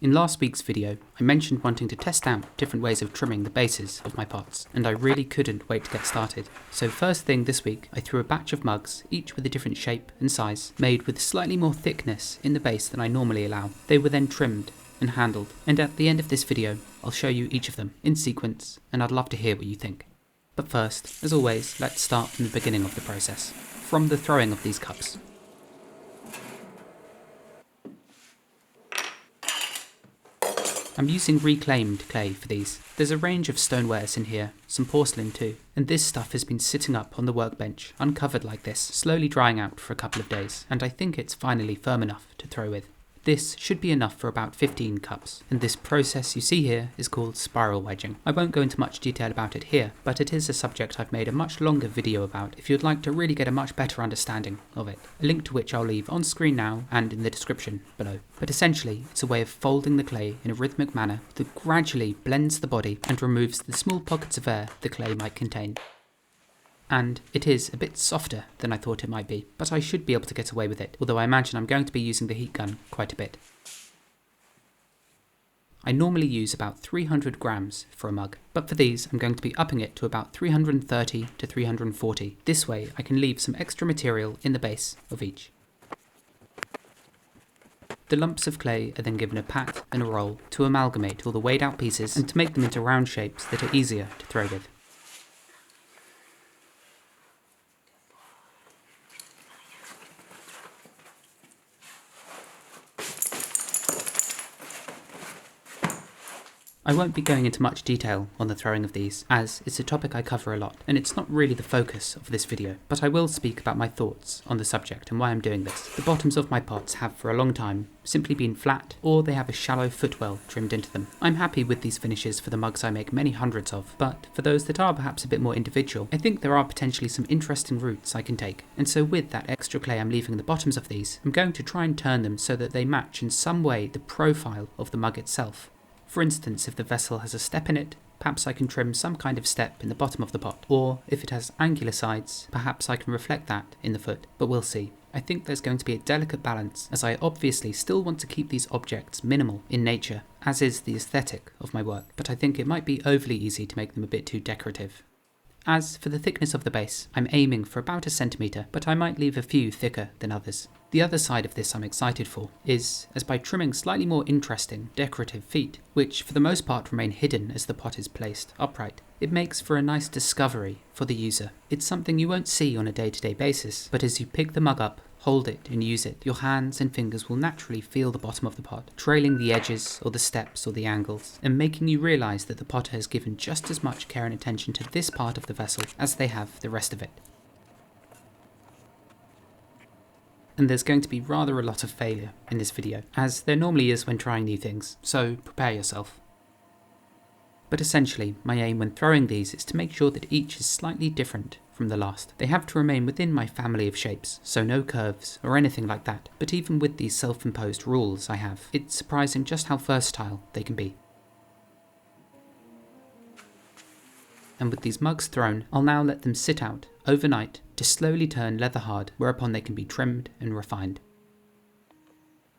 In last week's video, I mentioned wanting to test out different ways of trimming the bases of my pots, and I really couldn't wait to get started. So first thing this week, I threw a batch of mugs, each with a different shape and size, made with slightly more thickness in the base than I normally allow. They were then trimmed and handled, and at the end of this video, I'll show you each of them in sequence, and I'd love to hear what you think. But first, as always, let's start from the beginning of the process, from the throwing of these cups. I'm using reclaimed clay for these. There's a range of stonewares in here, some porcelain too, and this stuff has been sitting up on the workbench, uncovered like this, slowly drying out for a couple of days, and I think it's finally firm enough to throw with. This should be enough for about 15 cups, and this process you see here is called spiral wedging. I won't go into much detail about it here, but it is a subject I've made a much longer video about if you'd like to really get a much better understanding of it, a link to which I'll leave on screen now and in the description below. But essentially, it's a way of folding the clay in a rhythmic manner that gradually blends the body and removes the small pockets of air the clay might contain. And it is a bit softer than I thought it might be, but I should be able to get away with it, although I imagine I'm going to be using the heat gun quite a bit. I normally use about 300 grams for a mug, but for these I'm going to be upping it to about 330 to 340. This way I can leave some extra material in the base of each. The lumps of clay are then given a pat and a roll to amalgamate all the weighed out pieces and to make them into round shapes that are easier to throw with. I won't be going into much detail on the throwing of these, as it's a topic I cover a lot, and it's not really the focus of this video, but I will speak about my thoughts on the subject and why I'm doing this. The bottoms of my pots have for a long time simply been flat, or they have a shallow footwell trimmed into them. I'm happy with these finishes for the mugs I make many hundreds of, but for those that are perhaps a bit more individual, I think there are potentially some interesting routes I can take, and so with that extra clay I'm leaving the bottoms of these, I'm going to try and turn them so that they match in some way the profile of the mug itself. For instance, if the vessel has a step in it, perhaps I can trim some kind of step in the bottom of the pot, or if it has angular sides, perhaps I can reflect that in the foot, but we'll see. I think there's going to be a delicate balance, as I obviously still want to keep these objects minimal in nature, as is the aesthetic of my work, but I think it might be overly easy to make them a bit too decorative. As for the thickness of the base, I'm aiming for about 1 centimetre, but I might leave a few thicker than others. The other side of this I'm excited for is, as by trimming slightly more interesting, decorative feet, which for the most part remain hidden as the pot is placed upright, it makes for a nice discovery for the user. It's something you won't see on a day-to-day basis, but as you pick the mug up, hold it and use it, your hands and fingers will naturally feel the bottom of the pot, trailing the edges or the steps or the angles, and making you realise that the potter has given just as much care and attention to this part of the vessel as they have the rest of it. And there's going to be rather a lot of failure in this video, as there normally is when trying new things, so prepare yourself. But essentially, my aim when throwing these is to make sure that each is slightly different from the last. They have to remain within my family of shapes, so no curves or anything like that, but even with these self-imposed rules I have, it's surprising just how versatile they can be. And with these mugs thrown, I'll now let them sit out overnight to slowly turn leather hard, whereupon they can be trimmed and refined.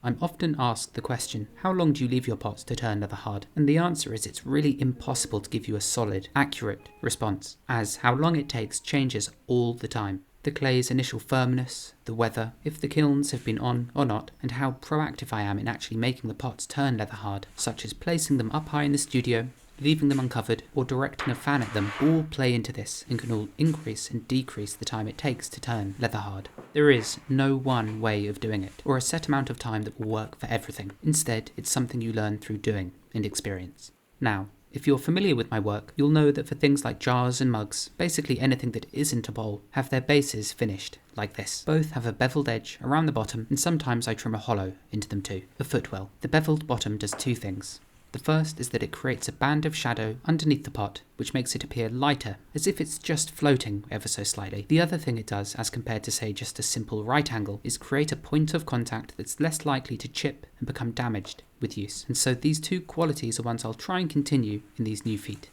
I'm often asked the question, how long do you leave your pots to turn leather hard? And the answer is it's really impossible to give you a solid, accurate response, as how long it takes changes all the time. The clay's initial firmness, the weather, if the kilns have been on or not, and how proactive I am in actually making the pots turn leather hard, such as placing them up high in the studio, leaving them uncovered, or directing a fan at them, all play into this and can all increase and decrease the time it takes to turn leather hard. There is no one way of doing it, or a set amount of time that will work for everything. Instead, it's something you learn through doing and experience. Now, if you're familiar with my work, you'll know that for things like jars and mugs, basically anything that isn't a bowl, have their bases finished like this. Both have a beveled edge around the bottom, and sometimes I trim a hollow into them too, a footwell. The beveled bottom does two things. The first is that it creates a band of shadow underneath the pot, which makes it appear lighter, as if it's just floating ever so slightly. The other thing it does, as compared to say just a simple right angle, is create a point of contact that's less likely to chip and become damaged with use. And so these two qualities are ones I'll try and continue in these new feet.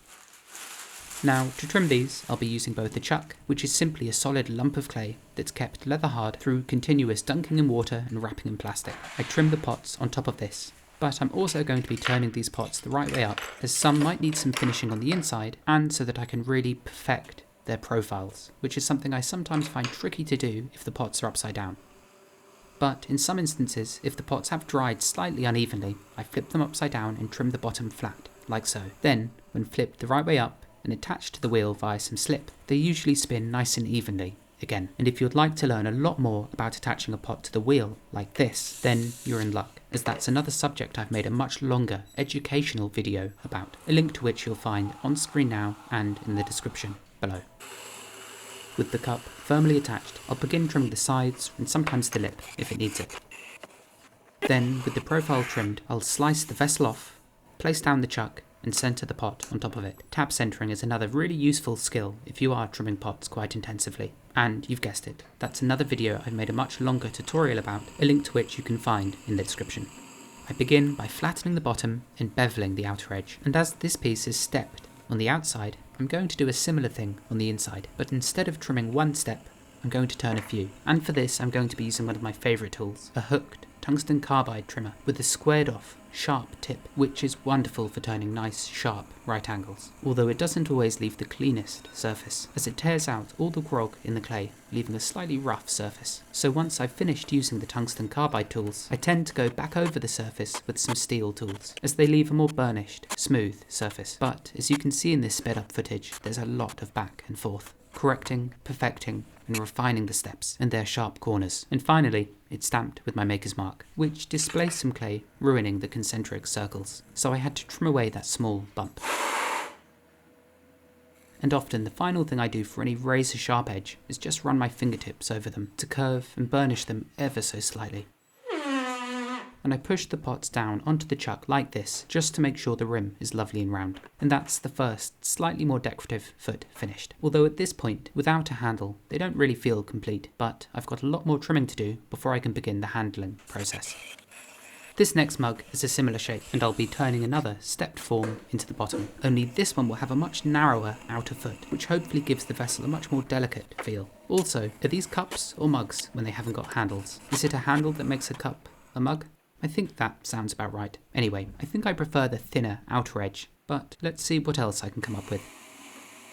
Now, to trim these, I'll be using both a chuck, which is simply a solid lump of clay that's kept leather hard through continuous dunking in water and wrapping in plastic. I trim the pots on top of this, But I'm also going to be turning these pots the right way up, as some might need some finishing on the inside, and so that I can really perfect their profiles, which is something I sometimes find tricky to do if the pots are upside down. But in some instances, if the pots have dried slightly unevenly, I flip them upside down and trim the bottom flat, like so. Then, when flipped the right way up and attached to the wheel via some slip, they usually spin nice and evenly again. And if you'd like to learn a lot more about attaching a pot to the wheel, like this, then you're in luck, as that's another subject I've made a much longer educational video about, a link to which you'll find on screen now and in the description below. With the cup firmly attached, I'll begin trimming the sides and sometimes the lip if it needs it. Then, with the profile trimmed, I'll slice the vessel off, place down the chuck, and centre the pot on top of it. Tab centering is another really useful skill if you are trimming pots quite intensively. And you've guessed it, that's another video I've made a much longer tutorial about, a link to which you can find in the description. I begin by flattening the bottom and beveling the outer edge, and as this piece is stepped on the outside, I'm going to do a similar thing on the inside, but instead of trimming one step, I'm going to turn a few. And for this I'm going to be using one of my favourite tools, a hooked tungsten carbide trimmer with a squared off, sharp tip, which is wonderful for turning nice, sharp right angles, although it doesn't always leave the cleanest surface, as it tears out all the grog in the clay, leaving a slightly rough surface. So once I've finished using the tungsten carbide tools, I tend to go back over the surface with some steel tools, as they leave a more burnished, smooth surface. But as you can see in this sped up footage, there's a lot of back and forth, correcting, perfecting, and refining the steps and their sharp corners. And finally, it's stamped with my maker's mark, which displaced some clay, ruining the concentric circles. So I had to trim away that small bump. And often the final thing I do for any razor sharp edge is just run my fingertips over them to curve and burnish them ever so slightly. And I push the pots down onto the chuck like this, just to make sure the rim is lovely and round. And that's the first, slightly more decorative foot finished. Although at this point, without a handle, they don't really feel complete, but I've got a lot more trimming to do before I can begin the handling process. This next mug is a similar shape, and I'll be turning another stepped form into the bottom, only this one will have a much narrower outer foot, which hopefully gives the vessel a much more delicate feel. Also, are these cups or mugs when they haven't got handles? Is it a handle that makes a cup a mug? I think that sounds about right. Anyway, I think I prefer the thinner outer edge, but let's see what else I can come up with.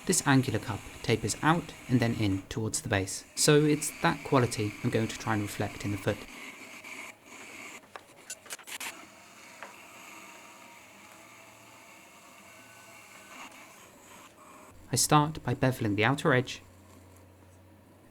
This angular cup tapers out and then in towards the base, so it's that quality I'm going to try and reflect in the foot. I start by beveling the outer edge,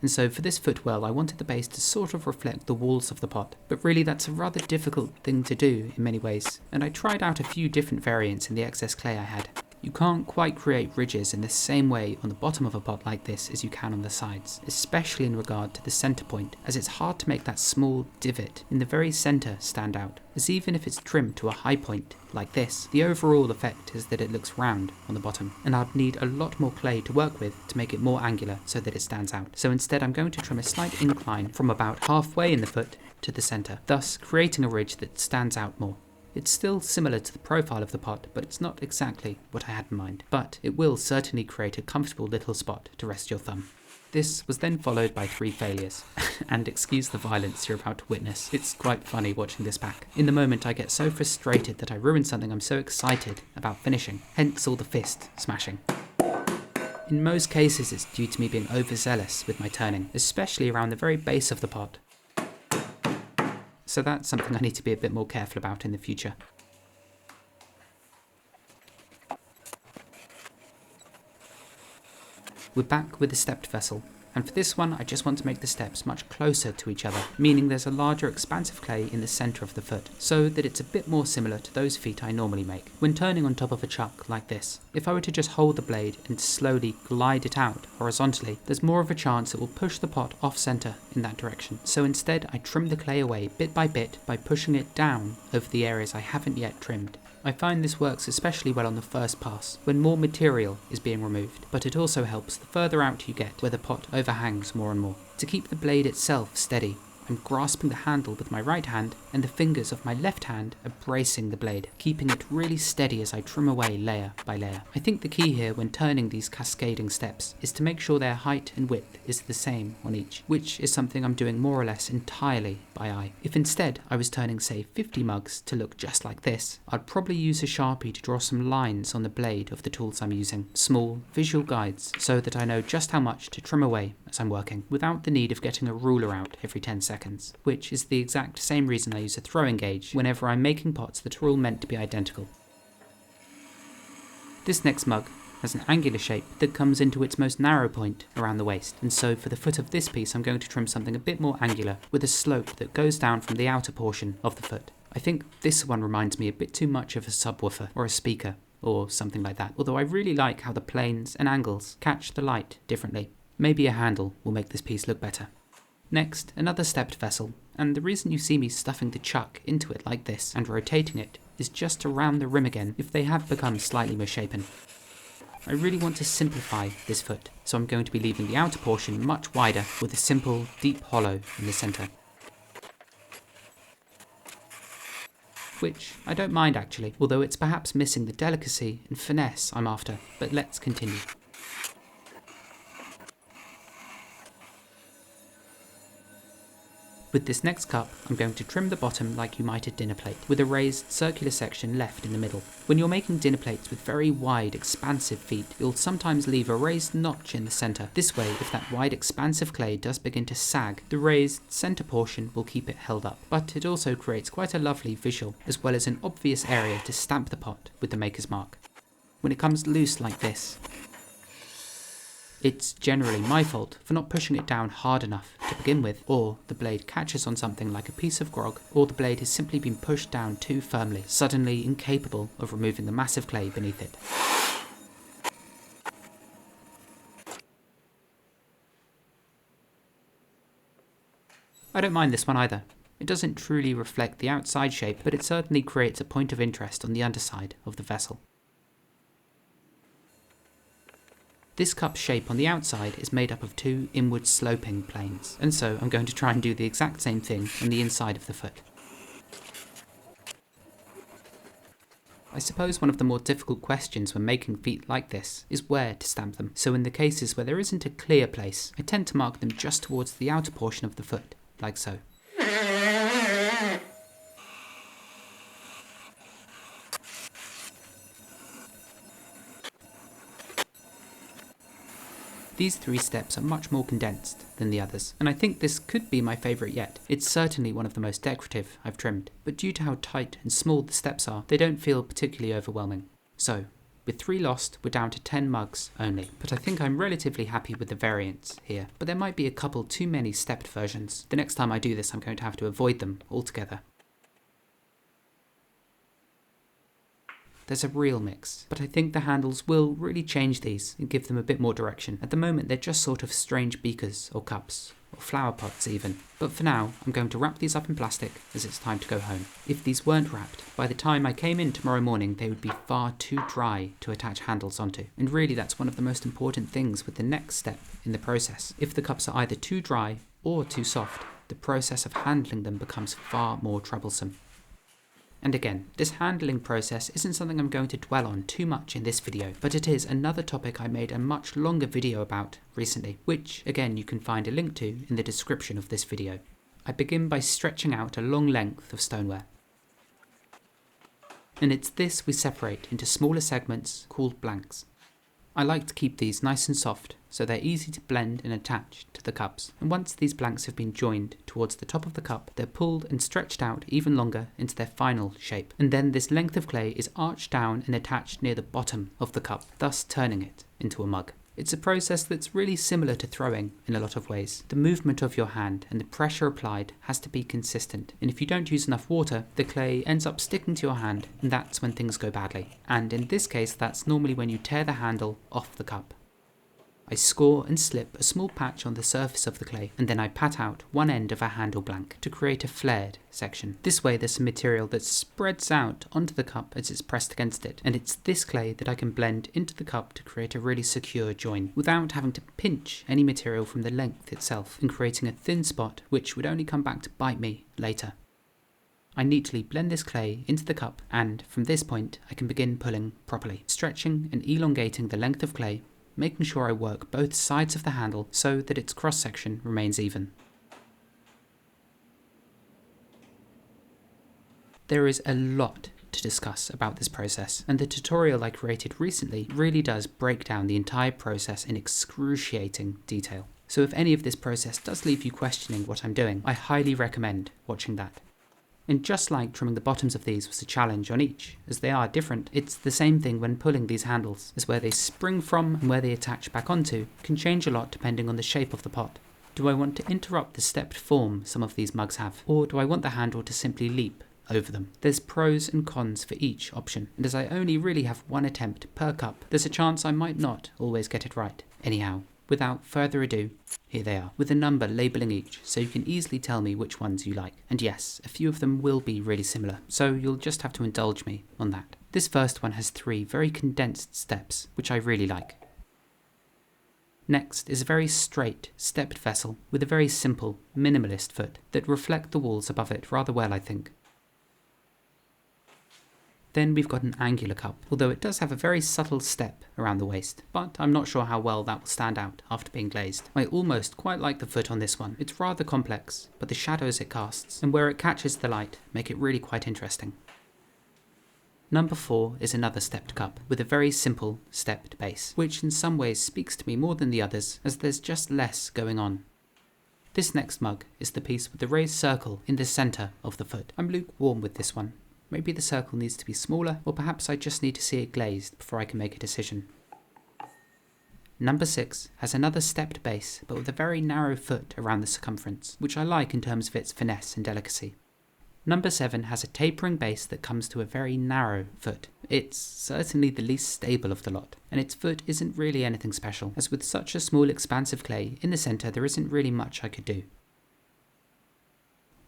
and so for this footwell I wanted the base to sort of reflect the walls of the pot, but really that's a rather difficult thing to do in many ways, and I tried out a few different variants in the excess clay I had. You can't quite create ridges in the same way on the bottom of a pot like this as you can on the sides, especially in regard to the centre point, as it's hard to make that small divot in the very centre stand out, as even if it's trimmed to a high point like this, the overall effect is that it looks round on the bottom, and I'd need a lot more clay to work with to make it more angular so that it stands out. So instead I'm going to trim a slight incline from about halfway in the foot to the centre, thus creating a ridge that stands out more. It's still similar to the profile of the pot, but it's not exactly what I had in mind. But it will certainly create a comfortable little spot to rest your thumb. This was then followed by 3 failures. And excuse the violence you're about to witness. It's quite funny watching this back. In the moment I get so frustrated that I ruin something I'm so excited about finishing. Hence all the fist smashing. In most cases it's due to me being overzealous with my turning, especially around the very base of the pot. So that's something I need to be a bit more careful about in the future. We're back with the stepped vessel, and for this one I just want to make the steps much closer to each other, meaning there's a larger expanse of clay in the centre of the foot, so that it's a bit more similar to those feet I normally make. When turning on top of a chuck like this, if I were to just hold the blade and slowly glide it out horizontally, there's more of a chance it will push the pot off centre in that direction. So instead I trim the clay away bit by pushing it down over the areas I haven't yet trimmed. I find this works especially well on the first pass, when more material is being removed, but it also helps the further out you get, where the pot overhangs more and more. To keep the blade itself steady, I'm grasping the handle with my right hand, and the fingers of my left hand are bracing the blade, keeping it really steady as I trim away layer by layer. I think the key here when turning these cascading steps is to make sure their height and width is the same on each, which is something I'm doing more or less entirely by eye. If instead I was turning say 50 mugs to look just like this, I'd probably use a Sharpie to draw some lines on the blade of the tools I'm using, small visual guides so that I know just how much to trim away as I'm working, without the need of getting a ruler out every 10 seconds, which is the exact same reason I use a throwing gauge whenever I'm making pots that are all meant to be identical. This next mug has an angular shape that comes into its most narrow point around the waist, and so for the foot of this piece I'm going to trim something a bit more angular with a slope that goes down from the outer portion of the foot. I think this one reminds me a bit too much of a subwoofer or a speaker or something like that, although I really like how the planes and angles catch the light differently. Maybe a handle will make this piece look better. Next, another stepped vessel, and the reason you see me stuffing the chuck into it like this and rotating it is just to round the rim again if they have become slightly misshapen. I really want to simplify this foot, so I'm going to be leaving the outer portion much wider with a simple, deep hollow in the centre. Which I don't mind actually, although it's perhaps missing the delicacy and finesse I'm after, but let's continue. With this next cup, I'm going to trim the bottom like you might a dinner plate, with a raised circular section left in the middle. When you're making dinner plates with very wide, expansive feet, you'll sometimes leave a raised notch in the centre. This way, if that wide, expansive clay does begin to sag, the raised centre portion will keep it held up. But it also creates quite a lovely visual, as well as an obvious area to stamp the pot with the maker's mark. When it comes loose like this, it's generally my fault for not pushing it down hard enough to begin with, or the blade catches on something like a piece of grog, or the blade has simply been pushed down too firmly, suddenly incapable of removing the massive clay beneath it. I don't mind this one either. It doesn't truly reflect the outside shape, but it certainly creates a point of interest on the underside of the vessel. This cup's shape on the outside is made up of two inward sloping planes, and so I'm going to try and do the exact same thing on the inside of the foot. I suppose one of the more difficult questions when making feet like this is where to stamp them, so in the cases where there isn't a clear place, I tend to mark them just towards the outer portion of the foot, like so. These 3 steps are much more condensed than the others, and I think this could be my favourite yet. It's certainly one of the most decorative I've trimmed, but due to how tight and small the steps are, they don't feel particularly overwhelming. So, with 3 lost, we're down to 10 mugs only, but I think I'm relatively happy with the variants here, but there might be a couple too many stepped versions. The next time I do this I'm going to have to avoid them altogether. There's a real mix, but I think the handles will really change these and give them a bit more direction. At the moment they're just sort of strange beakers or cups, or flower pots even. But for now, I'm going to wrap these up in plastic as it's time to go home. If these weren't wrapped, by the time I came in tomorrow morning they would be far too dry to attach handles onto. And really that's one of the most important things with the next step in the process. If the cups are either too dry or too soft, the process of handling them becomes far more troublesome. And again, this handling process isn't something I'm going to dwell on too much in this video, but it is another topic I made a much longer video about recently, which again you can find a link to in the description of this video. I begin by stretching out a long length of stoneware. And it's this we separate into smaller segments called blanks. I like to keep these nice and soft so they're easy to blend and attach to the cups, and once these blanks have been joined towards the top of the cup, they're pulled and stretched out even longer into their final shape, and then this length of clay is arched down and attached near the bottom of the cup, thus turning it into a mug. It's a process that's really similar to throwing in a lot of ways. The movement of your hand and the pressure applied has to be consistent, and if you don't use enough water, the clay ends up sticking to your hand, and that's when things go badly. And in this case, that's normally when you tear the handle off the cup. I score and slip a small patch on the surface of the clay, and then I pat out one end of a handle blank to create a flared section. This way there's some material that spreads out onto the cup as it's pressed against it, and it's this clay that I can blend into the cup to create a really secure join, without having to pinch any material from the length itself, and creating a thin spot which would only come back to bite me later. I neatly blend this clay into the cup, and from this point I can begin pulling properly, stretching and elongating the length of clay, making sure I work both sides of the handle so that its cross-section remains even. There is a lot to discuss about this process, and the tutorial I created recently really does break down the entire process in excruciating detail. So if any of this process does leave you questioning what I'm doing, I highly recommend watching that. And just like trimming the bottoms of these was a challenge on each, as they are different, it's the same thing when pulling these handles, as where they spring from and where they attach back onto can change a lot depending on the shape of the pot. Do I want to interrupt the stepped form some of these mugs have, or do I want the handle to simply leap over them? There's pros and cons for each option, and as I only really have one attempt per cup, there's a chance I might not always get it right. Anyhow, without further ado, here they are, with a number labelling each, so you can easily tell me which ones you like. And yes, a few of them will be really similar, so you'll just have to indulge me on that. This first one has 3 very condensed steps, which I really like. Next is a very straight, stepped vessel with a very simple, minimalist foot that reflect the walls above it rather well, I think. Then we've got an angular cup, although it does have a very subtle step around the waist, but I'm not sure how well that will stand out after being glazed. I almost quite like the foot on this one. It's rather complex, but the shadows it casts and where it catches the light make it really quite interesting. Number 4 is another stepped cup with a very simple stepped base, which in some ways speaks to me more than the others as there's just less going on. This next mug is the piece with the raised circle in the centre of the foot. I'm lukewarm with this one. Maybe the circle needs to be smaller, or perhaps I just need to see it glazed before I can make a decision. Number 6 has another stepped base, but with a very narrow foot around the circumference, which I like in terms of its finesse and delicacy. Number 7 has a tapering base that comes to a very narrow foot. It's certainly the least stable of the lot, and its foot isn't really anything special, as with such a small expanse of clay in the centre there isn't really much I could do.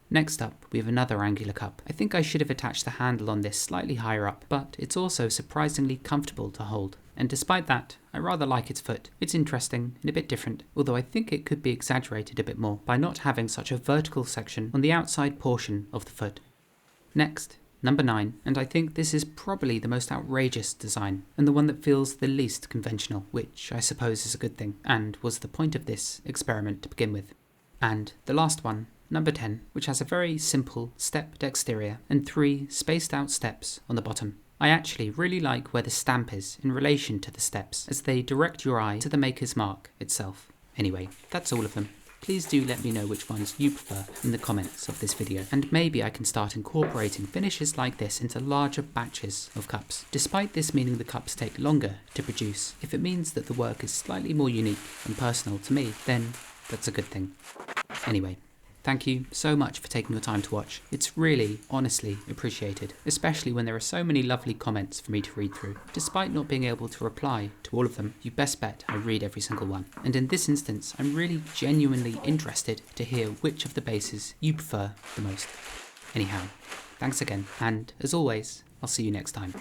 Next up, we have another angular cup. I think I should have attached the handle on this slightly higher up, but it's also surprisingly comfortable to hold. And despite that, I rather like its foot. It's interesting and a bit different, although I think it could be exaggerated a bit more by not having such a vertical section on the outside portion of the foot. Next, number 9, and I think this is probably the most outrageous design, and the one that feels the least conventional, which I suppose is a good thing, and was the point of this experiment to begin with. And the last one, number 10, which has a very simple stepped exterior and 3 spaced out steps on the bottom. I actually really like where the stamp is in relation to the steps, as they direct your eye to the maker's mark itself. Anyway, that's all of them. Please do let me know which ones you prefer in the comments of this video, and maybe I can start incorporating finishes like this into larger batches of cups. Despite this meaning the cups take longer to produce, if it means that the work is slightly more unique and personal to me, then that's a good thing. Anyway, thank you so much for taking your time to watch. It's really, honestly appreciated, especially when there are so many lovely comments for me to read through. Despite not being able to reply to all of them, you best bet I read every single one. And in this instance, I'm really genuinely interested to hear which of the bases you prefer the most. Anyhow, thanks again, and as always, I'll see you next time.